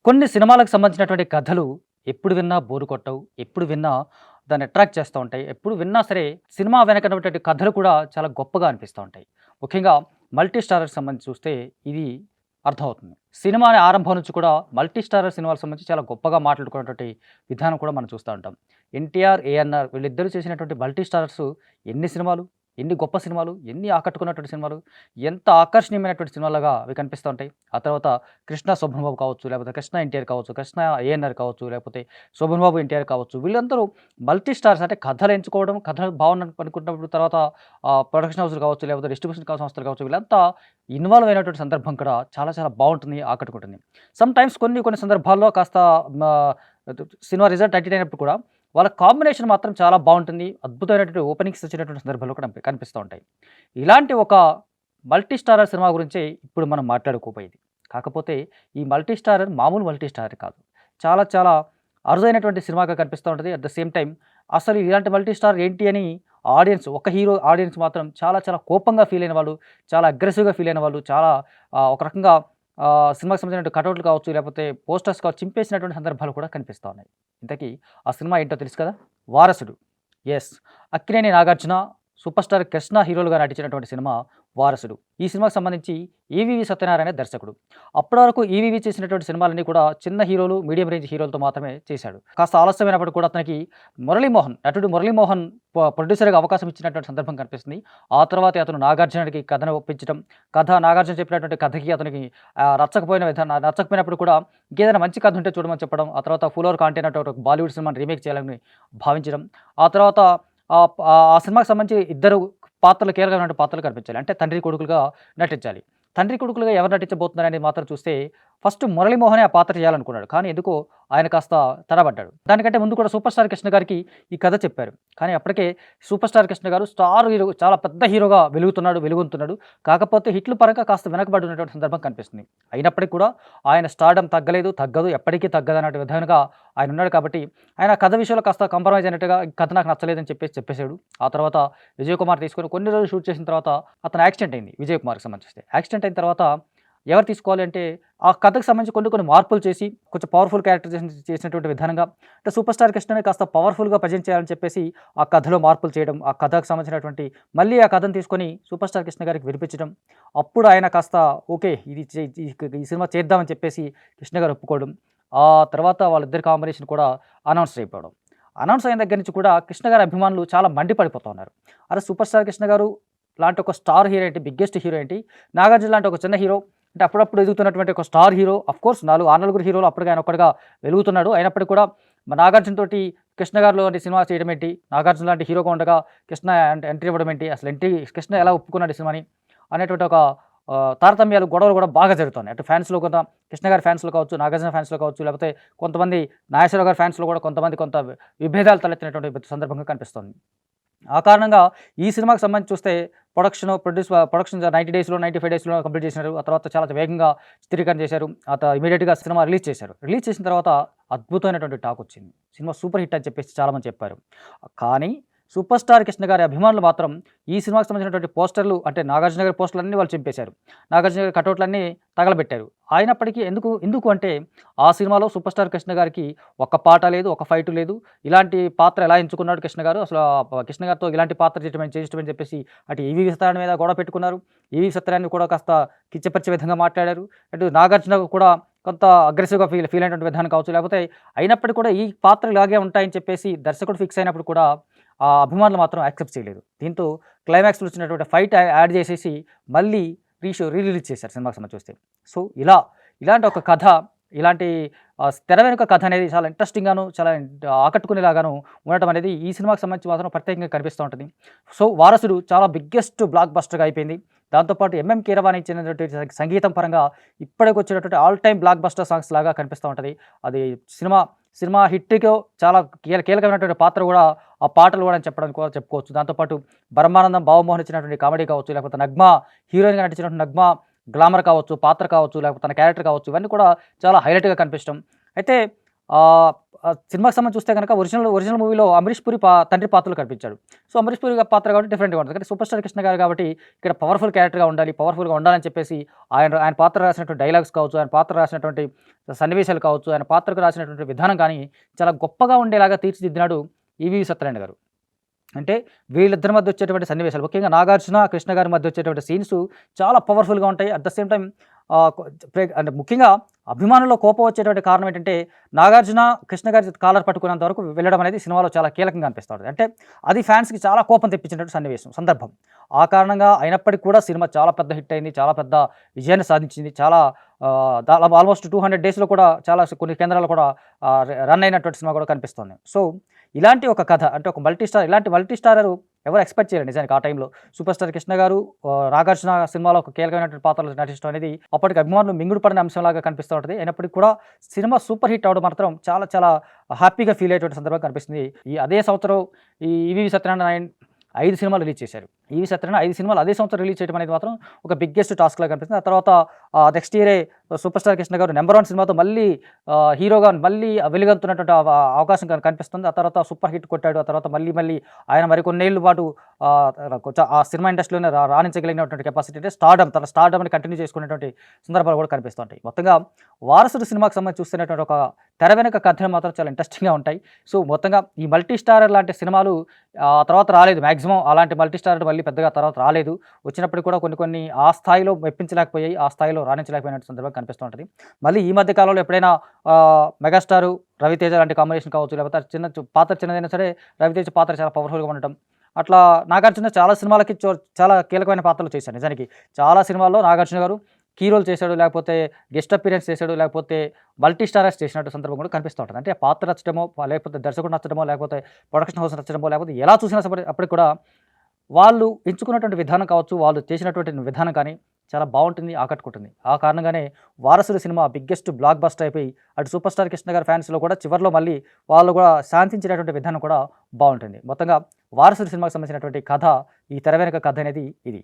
కొన్ని సినిమాలకు సంబంధించినటువంటి కథలు ఎప్పుడు విన్నా బోర్ కొట్టవు. ఎప్పుడు విన్నా దాన్ని అట్రాక్ట్ చేస్తూ ఉంటాయి. ఎప్పుడు విన్నా సరే సినిమా వెనక ఉన్నటువంటి కథలు కూడా చాలా గొప్పగా అనిపిస్తూ ఉంటాయి. ముఖ్యంగా మల్టీ స్టారర్‌కి సంబంధించి చూస్తే ఇది అర్థమవుతుంది. సినిమా ఆరంభం నుంచి కూడా మల్టీ స్టారర్ సినిమాలకు సంబంధించి చాలా గొప్పగా మాట్లాడుకునేటువంటి విధానం కూడా మనం చూస్తూ ఉంటాం. 'ఎన్టీఆర్', 'ఏఎన్నార్' వీళ్ళిద్దరూ చేసినటువంటి మల్టీ స్టారర్స్ ఎన్ని సినిమాలు, ఎన్ని గొప్ప సినిమాలు, ఎన్ని ఆకట్టుకున్నటువంటి సినిమాలు, ఎంత ఆకర్షణీయమైనటువంటి సినిమాలుగా అవి కనిపిస్తూ ఉంటాయి. ఆ తర్వాత 'కృష్ణ శోభన్ బాబు' కావచ్చు, లేకపోతే 'కృష్ణ ఎన్టీఆర్' కావచ్చు, 'కృష్ణ ఏఎన్నార్' కావచ్చు, లేకపోతే 'శోభన్ బాబు ఎన్టీఆర్' కావచ్చు, వీళ్ళందరూ మల్టీ స్టార్స్ అంటే కథలు ఎంచుకోవడం, కథలు బాగుందని అనుకున్నప్పుడు తర్వాత ప్రొడక్షన్ హౌస్‌లు కావచ్చు, లేకపోతే డిస్ట్రిబ్యూషన్ సంస్థలు కావచ్చు, వీళ్ళంతా ఇన్వాల్వ్ అయినటువంటి సందర్భం కూడా చాలా చాలా బావుంటుంది, ఆకట్టుకుంటుంది. సమ్‌టైమ్స్ కొన్ని సందర్భాల్లో కాస్త మా సినిమా రిజల్ట్ అటు ఇటు అయినప్పుడు కూడా వాళ్ళ కాంబినేషన్ మాత్రం చాలా బావుంటుంది. అద్భుతమైనటువంటి ఓపెనింగ్స్ వచ్చినటువంటి సందర్భాలు కూడా కనిపిస్తూ ఉంటాయి. ఇలాంటి ఒక మల్టీ స్టారర్ సినిమా గురించే ఇప్పుడు మనం మాట్లాడుకోబోయేది. కాకపోతే ఈ మల్టీ స్టారర్ మామూలు మల్టీ స్టారర్ కాదు. చాలా చాలా అరుదైనటువంటి సినిమాగా కనిపిస్తూ ఉంటది. అట్ ద సేమ్ టైమ్ అసలు ఇలాంటి మల్టీ స్టార్ ఏంటి అని ఆడియన్స్ ఒక హీరో ఆడియన్స్ మాత్రం చాలా చాలా కోపంగా ఫీల్ అయిన వాళ్ళు, చాలా అగ్రెసివ్‌గా ఫీల్ అయిన వాళ్ళు, చాలా ఒక రకంగా సినిమాకి సంబంధించిన కటౌట్లు కావచ్చు, లేకపోతే పోస్టర్స్ కావచ్చు చింపేసినటువంటి సందర్భాలు కూడా కనిపిస్తా ఉన్నాయి. ఇంతకీ ఆ సినిమా ఏంటో తెలుసు కదా! 'Varasudu'. Yes. Akkineni Nagarjuna, super star Krishna హీరోలుగా నటించినటువంటి సినిమా 'వారసుడు'. ఈ సినిమాకి సంబంధించి ఈవీవి సత్యనారాయణ దర్శకుడు. అప్పటి వరకు ఈవీవి చేసినటువంటి సినిమాలన్నీ కూడా చిన్న హీరోలు, మీడియం రేంజ్ హీరోలతో మాత్రమే చేశాడు. కాస్త ఆలస్యమైనప్పటికి కూడా అతనికి నటుడు మురళీమోహన్ ప్రొడ్యూసర్‌గా అవకాశం ఇచ్చినటువంటి సందర్భం కనిపిస్తుంది. ఆ తర్వాతే అతను నాగార్జునకి కథను ఒప్పించడం, నాగార్జున చెప్పినటువంటి కథకి అతనికి నచ్చకపోయినప్పుడు కూడా ఇంకేదైనా మంచి కథ ఉంటే చూడమని చెప్పడం. ఆ తర్వాత 'ఫుల్ ఓవర్ కాంటే' అనే ఒక బాలీవుడ్ సినిమాని రీమేక్ చేయాలని భావించడం. ఆ తర్వాత ఆ సినిమాకి సంబంధించి ఇద్దరు కీలకమైన పాత్రలు కనిపించాలి. అంటే తండ్రి కొడుకులుగా నటించాలి. తండ్రి కొడుకులుగా ఎవరు నటించబోతున్నారనేది మాత్రం చూస్తే ఫస్ట్ మురళీమోహనే ఆ పాత్ర చేయాలనుకున్నాడు. కానీ ఎందుకో ఆయన కాస్త తడబడ్డాడు. దానికంటే ముందు కూడా సూపర్ స్టార్ కృష్ణ గారికి ఈ కథ చెప్పారు. కానీ అప్పటికే సూపర్ స్టార్ కృష్ణ గారు స్టార్ హీరో, చాలా పెద్ద హీరోగా వెలుగొందుతున్నాడు. కాకపోతే హిట్‌ల పరంగా కాస్త వెనకబడి ఉన్నటువంటి సందర్భం కనిపిస్తుంది. అయినప్పటికి కూడా ఆయన స్టార్డమ్ తగ్గదు, ఎప్పటికీ తగ్గదన్నట్టు విధంగా ఆయన ఉన్నాడు కాబట్టి ఆయన కథ విషయంలో కాస్త కాంప్రమైజ్ అయినట్టుగా ఈ కథ నాకు నచ్చలేదని చెప్పేసాడు. ఆ తర్వాత విజయ్ కుమార్ తీసుకొని కొన్ని రోజులు షూట్ చేసిన తర్వాత అతను యాక్సిడెంట్ అయింది. విజయ్ కుమార్‌కి సంబంధించి. యాక్సిడెంట్ అయిన తర్వాత ఎవరు తీసుకోవాలి అంటే ఆ కథకు సంబంధించి కొన్ని మార్పులు చేసి కొంచెం పవర్‌ఫుల్ క్యారెక్టరైజేషన్ చేసినటువంటి విధానంగా అంటే సూపర్ స్టార్ కృష్ణని కాస్త పవర్‌ఫుల్‌గా ప్రెజెంట్ చేయాలని చెప్పేసి ఆ కథలో మార్పులు చేయడం, ఆ కథకు సంబంధించినటువంటి మళ్ళీ ఆ కథను తీసుకొని సూపర్ స్టార్ కృష్ణ గారికి వినిపించడం. అప్పుడు ఆయన కాస్త ఓకే. ఇది ఈ సినిమా చేద్దామని చెప్పేసి కృష్ణ గారు ఒప్పుకోవడం. ఆ తర్వాత వాళ్ళిద్దరి కాంబినేషన్ కూడా అనౌన్స్ అయిపోవడం. అనౌన్స్ అయిన దగ్గర నుంచి కూడా కృష్ణ గారి అభిమానులు చాలా మండిపడిపోతా ఉన్నారు. అరే! సూపర్ స్టార్ కృష్ణ గారు లాంటి ఒక స్టార్ హీరో ఏంటి, బిగ్గెస్ట్ హీరో ఏంటి, నాగార్జున లాంటి ఒక చిన్న హీరో అంటే అప్పుడప్పుడు ఎదుగుతున్నటువంటి ఒక స్టార్ హీరో, ఆఫ్‌కోర్స్ నలుగురు హీరోలు అప్పటికి ఆయన ఒక్కడిగా వెలుగుతున్నాడు. అయినప్పటికీ కూడా నాగార్జున తోటి కృష్ణ గారు లాంటి సినిమా చేయడం ఏంటి, నాగార్జున లాంటి హీరోగా ఉండగా కృష్ణ ఎంట్రీ ఇవ్వడం ఏంటి, అసలు కృష్ణ ఎలా ఒప్పుకున్నాడు ఈ సినిమాని అనేటువంటి ఒక తారతమ్యాలు, గొడవలు కూడా బాగా జరుగుతున్నాయి. అటు ఫ్యాన్స్‌లో కొంత కృష్ణ గారి ఫ్యాన్స్‌లో కావచ్చు, నాగార్జున ఫ్యాన్స్‌లో కావచ్చు, లేకపోతే కొంతమంది నాగేశ్వరరావు గారి ఫ్యాన్స్‌లో కూడా కొంత విభేదాలు తలెత్తినటువంటి సందర్భంగా కనిపిస్తోంది. ఆ కారణంగా ఈ సినిమాకి సంబంధించి చూస్తే ప్రొడక్షన్ 90 డేస్‌లో, 95 డేస్‌లో కంప్లీట్ చేసినారు. ఆ తర్వాత చాలా వేగంగా చిత్రీకరణ చేశారు. ఇమ్మీడియేట్‌గా సినిమా రిలీజ్ చేశారు. రిలీజ్ చేసిన తర్వాత అద్భుతమైనటువంటి టాక్ వచ్చింది. సినిమా సూపర్ హిట్ అని చెప్పేసి చాలామంది చెప్పారు. కానీ సూపర్ స్టార్ కృష్ణ గారి అభిమానులు మాత్రం ఈ సినిమాకి సంబంధించినటువంటి పోస్టర్లు అంటే నాగార్జున గారి పోస్టర్‌లన్నీ వాళ్ళు చింపేశారు. నాగార్జున గారి కటౌట్‌లన్నీ తగలబెట్టారు. అయినప్పటికీ ఎందుకు అంటే ఆ సినిమాలో సూపర్ స్టార్ కృష్ణ గారికి ఒక పాట లేదు, ఒక ఫైట్ లేదు. ఇలాంటి పాత్ర ఎలా ఎంచుకున్నాడు కృష్ణ గారు, అసలు కృష్ణ గారితో ఇలాంటి పాత్ర చేయించడం అని చెప్పేసి అటు ఈవీవి సత్యనారాయణ మీద గొడవ పెట్టుకున్నారు. ఈవీవి సత్యనారాయణ కూడా కాస్త కించపరిచే విధంగా మాట్లాడారు. అటు నాగార్జున కూడా కొంత అగ్రెసివ్‌గా ఫీల్ అయినటువంటి విధానం కావచ్చు. లేకపోతే అయినప్పటికీ కూడా ఈ పాత్రలు ఇలాగే ఉంటాయని చెప్పేసి దర్శకుడు ఫిక్స్ అయినప్పుడు కూడా ఆ అభిమానులు మాత్రం యాక్సెప్ట్ చేయలేదు. దీంతో క్లైమాక్స్‌లో వచ్చినటువంటి ఫైట్ యాడ్ చేసేసి మళ్ళీ రిలీజ్ చేశారు సినిమాకి సంబంధించి చూస్తే. సో ఇలాంటి ఒక కథ, ఇలాంటి తెర వెనుక కథ అనేది చాలా ఇంట్రెస్టింగ్‌గాను, చాలా ఆకట్టుకునేలాగాను ఉండటం అనేది ఈ సినిమాకి సంబంధించి మాత్రం ప్రత్యేకంగా కనిపిస్తూ ఉంటుంది. సో 'వారసుడు' చాలా బిగ్గెస్ట్ బ్లాక్ బస్టర్‌గా అయిపోయింది. దాంతో పాటు ఎంఎం కీరవాణి ఇచ్చినటువంటి సంగీతం పరంగా ఇప్పటికొచ్చినటువంటి all time blockbuster songs లాగా కనిపిస్తూ ఉంటది. అది సినిమా హిట్‌కి చాలా కీలకమైనటువంటి పాత్ర కూడా ఆ పాటలు కూడా అని చెప్పడానికి కూడా చెప్పుకోవచ్చు. దాంతో పాటు బ్రహ్మానందం, బాబుమోహన్ ఇచ్చినటువంటి కామెడీ కావచ్చు, లేకపోతే నగ్మ హీరోయిన్‌గా నటించినటువంటి నగ్మ గ్లామర్ కావచ్చు, పాత్ర కావచ్చు, లేకపోతే తన క్యారెక్టర్ కావచ్చు, ఇవన్నీ కూడా చాలా హైలైట్‌గా కనిపించడం. అయితే సినిమాకి సంబంధించి చూస్తే గనక ఒరిజినల్ మూవీలో అమరీష్ పురి తండ్రి పాత్రలో కనిపించాడు. సో, అమరీష్ పురి పాత్ర కాబట్టి డిఫరెంట్‌గా ఉంటుంది. కానీ సూపర్ స్టార్ కృష్ణ గారు కాబట్టి ఇక్కడ పవర్‌ఫుల్ క్యారెక్టర్‌గా ఉండాలి, పవర్‌ఫుల్‌గా ఉండాలని చెప్పేసి ఆయన పాత్ర రాసినటువంటి డైలాగ్స్ కావచ్చు, ఆయన పాత్ర రాసినటువంటి సన్నివేశాలు కావచ్చు, ఆయన పాత్రకు రాసినటువంటి విధానం కానీ చాలా గొప్పగా ఉండేలాగా తీర్చిదిద్దినాడు ఈవీవి సత్యనారాయణ గారు. అంటే వీళ్ళిద్దరి మధ్య వచ్చేటువంటి సన్నివేశాలు ముఖ్యంగా నాగార్జున, కృష్ణ గారి మధ్య వచ్చేటువంటి సీన్స్ చాలా పవర్‌ఫుల్‌గా ఉంటాయి. అట్ ద సేమ్ టైమ్ ఆహ్, కొ అంటే ముఖ్యంగా అభిమానుల్లో కోపం వచ్చేటువంటి కారణం ఏంటంటే, నాగార్జున, కృష్ణ గారి కాలర్ పట్టుకునేంత వరకు వెళ్ళడం అనేది సినిమాలో చాలా కీలకంగా అనిపిస్తా ఉంటది. అంటే అది ఫ్యాన్స్‌కి చాలా కోపం తెప్పించినటువంటి సందర్భం. ఆ కారణంగా అయినప్పటికి కూడా సినిమా చాలా పెద్ద హిట్ అయింది. చాలా పెద్ద విజయాన్ని సాధించింది. చాలా ఆల్మోస్ట్ 200 డేస్‌లో కూడా చాలా కొన్ని కేంద్రాల్లో కూడా రన్ అయినటువంటి సినిమా కూడా కనిపిస్తుంది. సో, ఇలాంటి ఒక కథ అంటే ఒక ఇలాంటి మల్టీ స్టారర్ ఎవరు ఎక్స్‌పెక్ట్ చేయలేదు నిజానికి ఆ టైంలో. సూపర్ స్టార్ కృష్ణ గారు, నాగార్జున సినిమాలో ఒక కీలకమైనటువంటి పాత్రలో నటించడం అనేది అప్పటికి అభిమానులు మింగుడు పడిన అంశంలాగా కనిపిస్తూ ఉంటది. అయినప్పటికి కూడా సినిమా సూపర్ హిట్ అవ్వడం మాత్రం చాలా చాలా హ్యాపీగా ఫీల్ అయ్యేటువంటి సందర్భం కనిపిస్తుంది. అదే సంవత్సరం ఈ ఈవీవి సత్యనారాయణ 5 సినిమాలు రిలీజ్ చేశారు. ఈవీ సత్యనారాయణ 5 సినిమాలు అదే సంవత్సరం రిలీజ్ చేయడం అనేది మాత్రం ఒక బిగ్గెస్ట్ టాస్క్‌లాగా కనిపిస్తుంది. ఆ తర్వాత నెక్స్ట్ ఇయరే సూపర్ స్టార్ కృష్ణ గారు నంబర్ 1 సినిమాతో మళ్ళీ హీరోగా మళ్ళీ వెలుగొందుతున్నటువంటి అవకాశం కనిపిస్తుంది. ఆ తర్వాత సూపర్ హిట్ కొట్టాడు. ఆ తర్వాత మళ్ళీ ఆయన మరికొన్నేళ్ల పాటు కొంచెం ఆ సినిమా ఇండస్ట్రీలోనే రాణించగలిగినటువంటి కెపాసిటీ అంటే తన స్టార్డమ్‌ని కంటిన్యూ చేసుకునేటువంటి సందర్భాలు కూడా కనిపిస్తుంటాయి. మొత్తంగా 'వారసుడు' సినిమాకి సంబంధించి చూస్తున్నటువంటి ఒక తెర వెనుక కథలు మాత్రం చాలా ఇంట్రెస్టింగ్‌గా ఉంటాయి. సో, మొత్తంగా ఈ మల్టీ స్టారర్ లాంటి సినిమాలు తర్వాత రాలేదు. మాక్సిమం అలాంటి మల్టీ స్టారర్ మళ్ళీ పెద్దగా తర్వాత రాలేదు. వచ్చినప్పటికి కూడా కొన్ని ఆ స్థాయిలో మెప్పించలేకపోయాయి. ఆ స్థాయిలో రాణించలేకపోయినటువంటి సందర్భం కనిపిస్తూ ఉంటది. మళ్ళీ ఈ మధ్య కాలంలో ఎప్పుడైనా మెగాస్టారు, రవితేజ లాంటి కాంబినేషన్ కావచ్చు, లేకపోతే పాత్ర చిన్నదైనా సరే రవితేజ పాత్ర చాలా పవర్‌ఫుల్‌గా ఉండటం. అట్లా నాగార్జున చాలా సినిమాలకి చాలా కీలకమైన పాత్రలు చేశారు నిజానికి. చాలా సినిమాల్లో నాగార్జున గారు కీ రోల్ చేశాడు, లేకపోతే గెస్ట్ అపియరెన్స్ చేశాడు, లేకపోతే మల్టీ స్టారర్స్ చేసినట్టు సందర్భం కూడా కనిపిస్తూ ఉంటుంది. అంటే పాత్ర నచ్చడమో, లేకపోతే దర్శకుడు నచ్చడమో, లేకపోతే ప్రొడక్షన్ హౌస్ నచ్చడమో, లేకపోతే ఎలా చూసినా అప్పటికి కూడా వాళ్ళు ఎంచుకున్నటువంటి విధానం కావచ్చు, వాళ్ళు చేసినటువంటి విధానం కానీ చాలా బావుంటుంది, ఆకట్టుకుంటుంది. ఆ కారణంగానే 'వారసుడు' సినిమా బిగ్గెస్ట్ బ్లాక్ బస్టర్ అయిపోయి అటు సూపర్ స్టార్ కృష్ణ గారి ఫ్యాన్స్‌లో కూడా చివర్లో మళ్ళీ వాళ్ళు కూడా శాంతించినటువంటి విధానం కూడా బావుంటుంది. మొత్తంగా 'వారసుడు' సినిమాకి సంబంధించినటువంటి కథ, ఈ తెర వెనుక కథ అనేది ఇది.